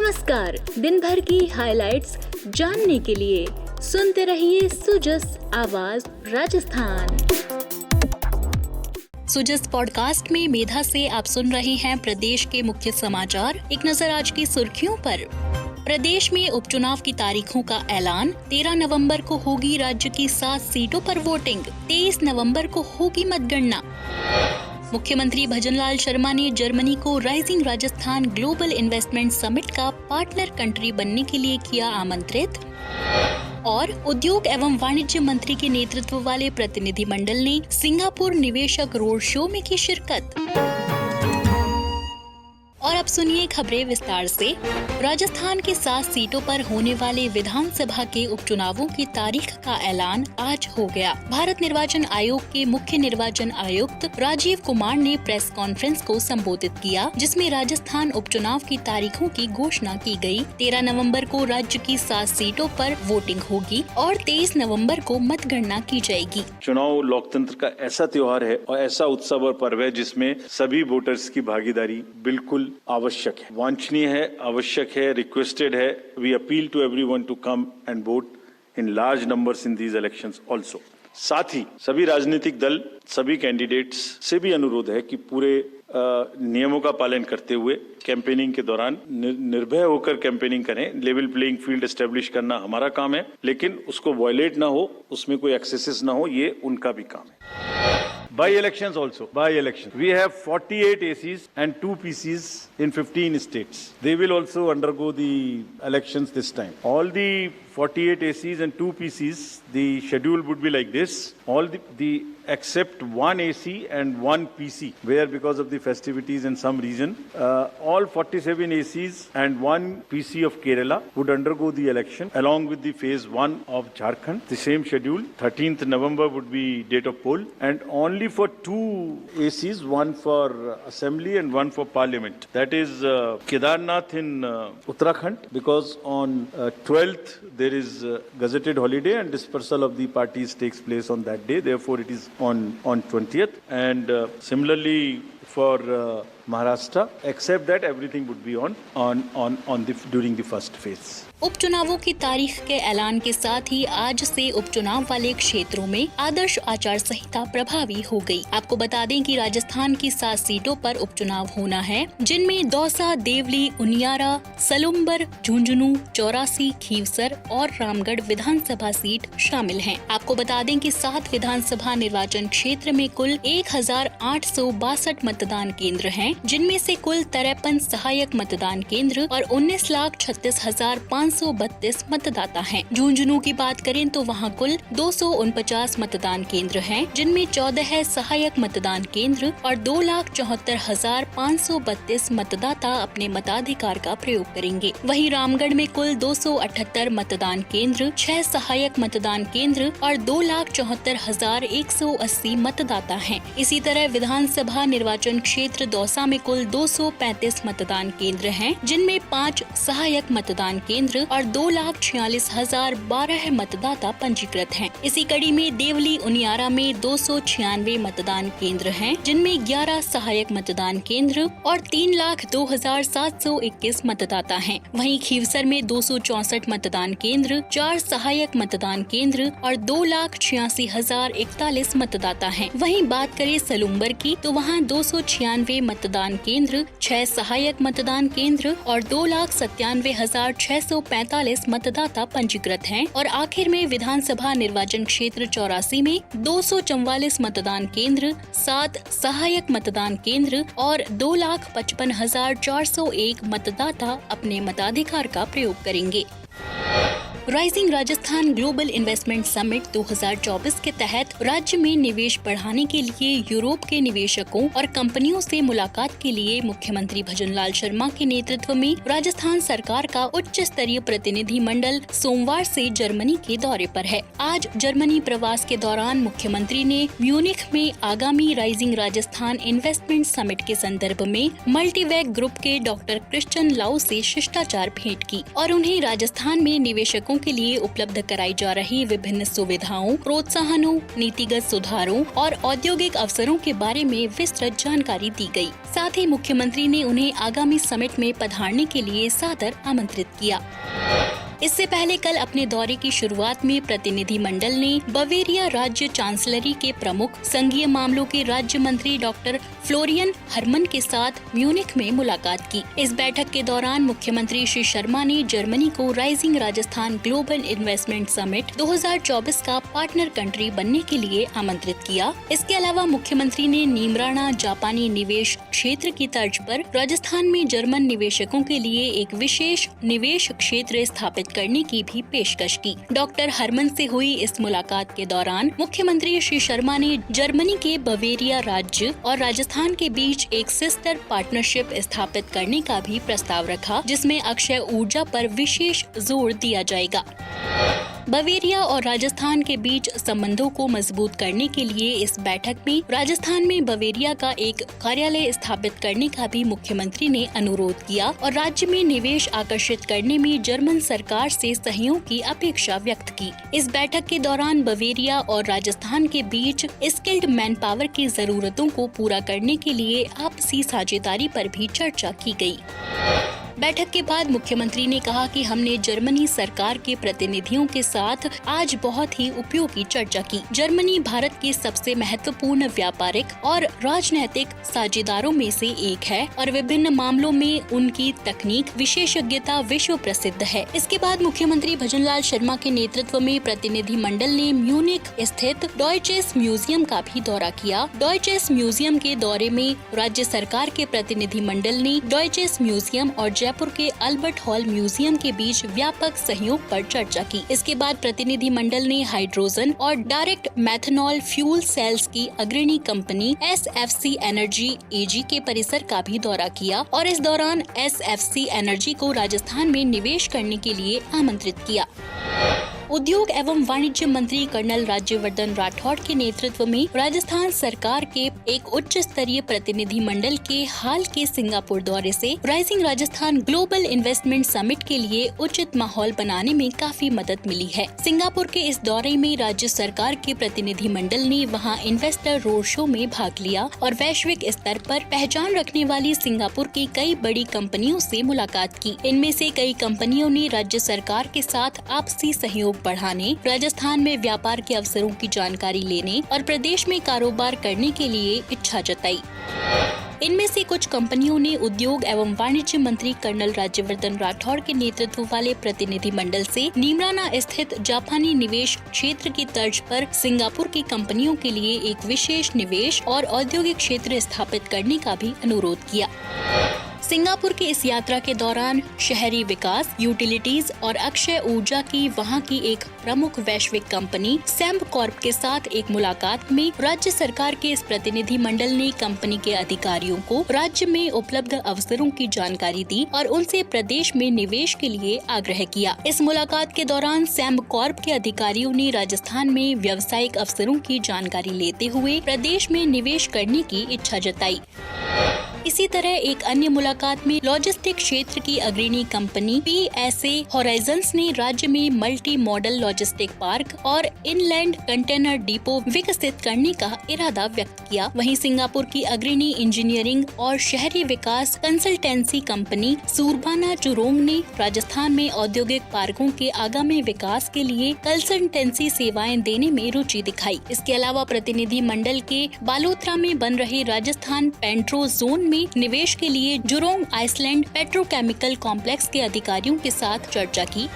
नमस्कार। दिन भर की हाइलाइट्स जानने के लिए सुनते रहिए सुजस आवाज राजस्थान। सुजस पॉडकास्ट में मेधा से आप सुन रहे हैं प्रदेश के मुख्य समाचार। एक नजर आज की सुर्खियों पर। प्रदेश में उपचुनाव की तारीखों का ऐलान। 13 नवंबर को होगी राज्य की 7 सीटों पर वोटिंग। 23 नवंबर को होगी मतगणना। मुख्यमंत्री भजनलाल शर्मा ने जर्मनी को rising Rajasthan global investment summit का पार्टनर कंट्री बनने के लिए किया आमंत्रित। और उद्योग एवं वाणिज्य मंत्री के नेतृत्व वाले प्रतिनिधिमंडल ने सिंगापुर निवेशक रोड शो में की शिरकत। और अब सुनिए खबरें विस्तार से। राजस्थान की 7 सीटों पर होने वाले विधानसभा के उपचुनावों की तारीख का ऐलान आज हो गया। भारत निर्वाचन आयोग के मुख्य निर्वाचन आयुक्त राजीव कुमार ने प्रेस कॉन्फ्रेंस को संबोधित किया, जिसमें राजस्थान उपचुनाव की तारीखों की घोषणा की गई। 13 नवंबर को राज्य की 7 सीटों पर वोटिंग होगी और 23 नवंबर को मतगणना की जाएगी। चुनाव लोकतंत्र का ऐसा त्योहार है और ऐसा उत्सव और पर्व है जिसमें सभी वोटर्स की भागीदारी बिल्कुल आवश्यक है, वांछनीय है, आवश्यक है, रिक्वेस्टेड है। We appeal to everyone to come and vote in large numbers in these elections also. साथ ही सभी राजनीतिक दल, सभी कैंडिडेट्स से भी अनुरोध है कि पूरे नियमों का पालन करते हुए कैंपेनिंग के दौरान निर्भय होकर कैंपेनिंग करें। लेवल प्लेइंग फील्ड एस्टेब्लिश करना हमारा काम है, लेकिन उसको वायलेट ना हो, उसमें कोई एक्सेसेस ना हो, ये उनका भी काम है। By elections also. By election. We have 48 ACs and 2 PCs in 15 states. They will also undergo the elections this time. All the 48 ACs and 2 PCs, the schedule would be like this. All the except one AC and one PC, where because of the festivities in some region, all 47 ACs and one PC of Kerala would undergo the election along with the phase 1 of Jharkhand. The same schedule. 13th November would be date of poll, and only for 2 ACs, one for assembly and one for parliament. That is Kedarnath in Uttarakhand, because on 12th there is gazetted holiday and dispersal of the parties takes place on that day. Therefore, it is on 20th, and similarly for Maharashtra, except that everything would be on during the first phase. उपचुनावों की तारीख के ऐलान के साथ ही आज से उपचुनाव वाले क्षेत्रों में आदर्श आचार संहिता प्रभावी हो गई। आपको बता दें कि राजस्थान की 7 सीटों पर उपचुनाव होना है, जिनमें दौसा, देवली, उनियारा, सलुम्बर, झुंझुनू, चौरासी, खीवसर और रामगढ़ विधानसभा सीट शामिल हैं। आपको बता दें कि 7 विधानसभा निर्वाचन क्षेत्र में कुल 1862 मतदान केंद्र हैं, जिनमें से कुल 53 सहायक मतदान केंद्र और 19,36,532 मतदाता हैं। झुंझुनू की बात करें तो वहां कुल 249 मतदान केंद्र हैं, जिनमें 14 सहायक मतदान केंद्र और 2,74,532 मतदाता अपने मताधिकार का प्रयोग करेंगे। वहीं रामगढ़ में कुल 278 मतदान केंद्र, 6 सहायक मतदान केंद्र और 2,74,180 मतदाता हैं। इसी तरह विधानसभा निर्वाचन क्षेत्र दौसा में कुल 235 मतदान केंद्र हैं, जिनमें 5 सहायक मतदान केंद्र और 2,46,012 मतदाता पंजीकृत हैं। इसी कड़ी में देवली उनियारा में 296 मतदान केंद्र हैं, जिनमें 11 सहायक मतदान केंद्र और 3,02,721 मतदाता हैं। वहीं खीवसर में 264 मतदान केंद्र, 4 सहायक मतदान केंद्र और 2,86,041 मतदाता हैं। वहीं बात करें सलुम्बर की तो वहां 296 मतदान केंद्र, 6 सहायक मतदान केंद्र और 2,97,645 मतदाता पंजीकृत हैं। और आखिर में विधानसभा निर्वाचन क्षेत्र 84 में 244 मतदान केंद्र, 7 सहायक मतदान केंद्र और 2,55,401 मतदाता अपने मताधिकार का प्रयोग करेंगे। Rising Rajasthan global investment summit 2024 के तहत राज्य में निवेश बढ़ाने के लिए यूरोप के निवेशकों और कंपनियों से मुलाकात के लिए मुख्यमंत्री भजनलाल शर्मा के नेतृत्व में राजस्थान सरकार का उच्च स्तरीय प्रतिनिधि मंडल सोमवार से जर्मनी के दौरे पर है। आज जर्मनी प्रवास के दौरान मुख्यमंत्री ने म्यूनिख में आगामी राइजिंग राजस्थान इन्वेस्टमेंट समिट के संदर्भ में मल्टीवैग ग्रुप के डॉक्टर क्रिश्चियन लाउ से शिष्टाचार भेंट की और उन्हें राजस्थान में निवेशकों निवेशकों के लिए उपलब्ध कराई जा रही विभिन्न सुविधाओं, प्रोत्साहनों, नीतिगत सुधारों और औद्योगिक अवसरों के बारे में विस्तृत जानकारी दी गई। साथ ही मुख्यमंत्री ने उन्हें आगामी समिट में पधारने के लिए सादर आमंत्रित किया। इससे पहले कल अपने दौरे की शुरुआत में प्रतिनिधिमंडल ने बवेरिया राज्य चांसलरी के प्रमुख संघीय मामलों के राज्य मंत्री डॉक्टर फ्लोरियन हरमन के साथ म्यूनिख में मुलाकात की। इस बैठक के दौरान मुख्यमंत्री श्री शर्मा ने जर्मनी को rising Rajasthan global investment summit 2024 का पार्टनर कंट्री बनने के लिए आमंत्रित किया। इसके अलावा मुख्यमंत्री ने नीमराणा जापानी निवेश क्षेत्र की तर्ज पर राजस्थान में जर्मन निवेशकों के लिए एक विशेष निवेश क्षेत्र स्थापित करने की भी पेशकश की। डॉक्टर हरमन से हुई इस मुलाकात के दौरान मुख्यमंत्री श्री शर्मा ने जर्मनी के बवेरिया राज्य और राजस्थान के बीच एक सिस्टर पार्टनरशिप स्थापित करने का भी प्रस्ताव रखा, जिसमें अक्षय ऊर्जा पर विशेष जोर दिया जाएगा। बवेरिया और राजस्थान के बीच संबंधों को मजबूत करने के लिए इस बैठक में राजस्थान में बवेरिया का एक कार्यालय स्थापित करने का भी मुख्यमंत्री ने अनुरोध किया और राज्य में निवेश आकर्षित करने में जर्मन सरकार से सहयोग की अपेक्षा व्यक्त की। इस बैठक के दौरान बवेरिया और राजस्थान के बीच स्किल्ड मैन पावर की जरूरतों को पूरा करने के लिए आपसी साझेदारी पर भी चर्चा की गई। बैठक के बाद मुख्यमंत्री ने कहा कि हमने जर्मनी सरकार के प्रतिनिधियों के साथ आज बहुत ही उपयोगी चर्चा की। जर्मनी भारत के सबसे महत्वपूर्ण व्यापारिक और राजनैतिक साझेदारों में से एक है और विभिन्न मामलों में उनकी तकनीक विशेषज्ञता विश्व प्रसिद्ध है। इसके बाद मुख्यमंत्री भजनलाल शर्मा के नेतृत्व में प्रतिनिधि मंडल ने म्यूनिख स्थित डॉयचेस म्यूजियम का भी दौरा किया। डॉयचेस म्यूजियम के दौरे में राज्य सरकार के प्रतिनिधि मंडल ने डॉयचेस म्यूजियम और जयपुर के अल्बर्ट हॉल म्यूजियम के बीच व्यापक सहयोग पर चर्चा की। इसके बाद प्रतिनिधि मंडल ने हाइड्रोजन और डायरेक्ट मैथनॉल फ्यूल सेल्स की अग्रणी कंपनी SFC एनर्जी AG के परिसर का भी दौरा किया और इस दौरान SFC एनर्जी को राजस्थान में निवेश करने के लिए आमंत्रित किया। उद्योग एवं वाणिज्य मंत्री कर्नल राज्यवर्धन राठौड़ के नेतृत्व में राजस्थान सरकार के एक उच्च स्तरीय प्रतिनिधि मंडल के हाल के सिंगापुर दौरे से rising Rajasthan global investment summit के लिए उचित माहौल बनाने में काफी मदद मिली है। सिंगापुर के इस दौरे में राज्य सरकार के प्रतिनिधि मंडल ने वहां इन्वेस्टर रोड शो में भाग लिया और वैश्विक स्तर पर पहचान रखने वाली सिंगापुर की कई बड़ी कंपनियों से मुलाकात की। इनमें से कई कंपनियों ने राज्य सरकार के साथ आपसी सहयोग बढ़ाने, राजस्थान में व्यापार के अवसरों की जानकारी लेने और प्रदेश में कारोबार करने के लिए इच्छा जताई। इनमें से कुछ कंपनियों ने उद्योग एवं वाणिज्य मंत्री कर्नल राज्यवर्धन राठौड़ के नेतृत्व वाले प्रतिनिधि मंडल से नीमराना स्थित जापानी निवेश क्षेत्र की तर्ज पर सिंगापुर की कंपनियों के लिए एक विशेष निवेश और औद्योगिक क्षेत्र स्थापित करने का भी अनुरोध किया। सिंगापुर की इस यात्रा के दौरान शहरी विकास, यूटिलिटीज और अक्षय ऊर्जा की वहां की एक प्रमुख वैश्विक कंपनी सेम्बकॉर्प के साथ एक मुलाकात में राज्य सरकार के इस प्रतिनिधि मंडल ने कंपनी के अधिकारियों को राज्य में उपलब्ध अवसरों की जानकारी दी और उनसे प्रदेश में निवेश के लिए आग्रह किया। इस मुलाकात के दौरान सेम्बकॉर्प के अधिकारियों ने राजस्थान में व्यावसायिक अवसरों की जानकारी लेते हुए प्रदेश में निवेश करने की इच्छा जताई। इसी तरह एक अन्य मुलाकात में लॉजिस्टिक क्षेत्र की अग्रणी कंपनी PSA हॉराइजन्स ने राज्य में मल्टी मॉडल लॉजिस्टिक पार्क और इनलैंड कंटेनर डिपो विकसित करने का इरादा व्यक्त किया। वहीं सिंगापुर की अग्रणी इंजीनियरिंग और शहरी विकास कंसल्टेंसी कंपनी सुरबाना जुरोंग ने राजस्थान में औद्योगिक पार्कों के आगामी विकास के लिए कंसल्टेंसी सेवाएं देने में रुचि दिखाई। इसके अलावा प्रतिनिधि मंडल के बालोतरा में बन रहे राजस्थान पेंट्रो जोन में निवेश के लिए जुरोंग आइसलैंड पेट्रोकेमिकल कॉम्प्लेक्स के अधिकारियों के साथ चर्चा की।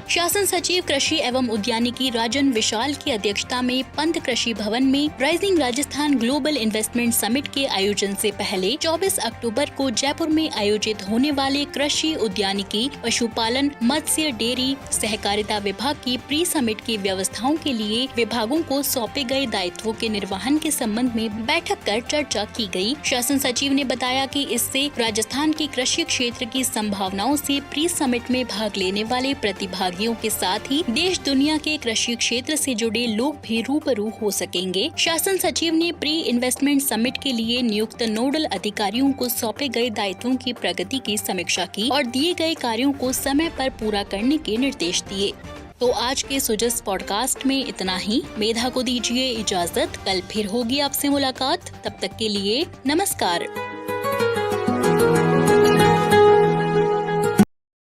शासन सचिव कृषि एवं उद्यानिकी राजन विशाल की अध्यक्षता में पंत कृषि भवन में rising Rajasthan global investment summit के आयोजन से पहले 24 अक्टूबर को जयपुर में आयोजित होने वाले कृषि, उद्यानिकी, पशुपालन, मत्स्य, डेयरी, सहकारिता विभाग की प्री समिट की व्यवस्थाओं के लिए विभागों को सौंपे गए दायित्वों के निर्वहन के संबंध में बैठक कर चर्चा की गई। शासन सचिव ने बताया कि इससे राजस्थान की कृषि क्षेत्र की संभावनाओं से प्री समिट में भाग लेने वाले प्रतिभागी प्रतिभागियों के साथ ही देश दुनिया के कृषि क्षेत्र से जुड़े लोग भी रूबरू हो सकेंगे। शासन सचिव ने प्री इन्वेस्टमेंट समिट के लिए नियुक्त नोडल अधिकारियों को सौंपे गए दायित्वों की प्रगति की समीक्षा की और दिए गए कार्यों को समय पर पूरा करने के निर्देश दिए। तो आज के सुजस पॉडकास्ट में इतना ही। मेधा को दीजिए इजाजत, कल फिर होगी आपसे मुलाकात। तब तक के लिए नमस्कार।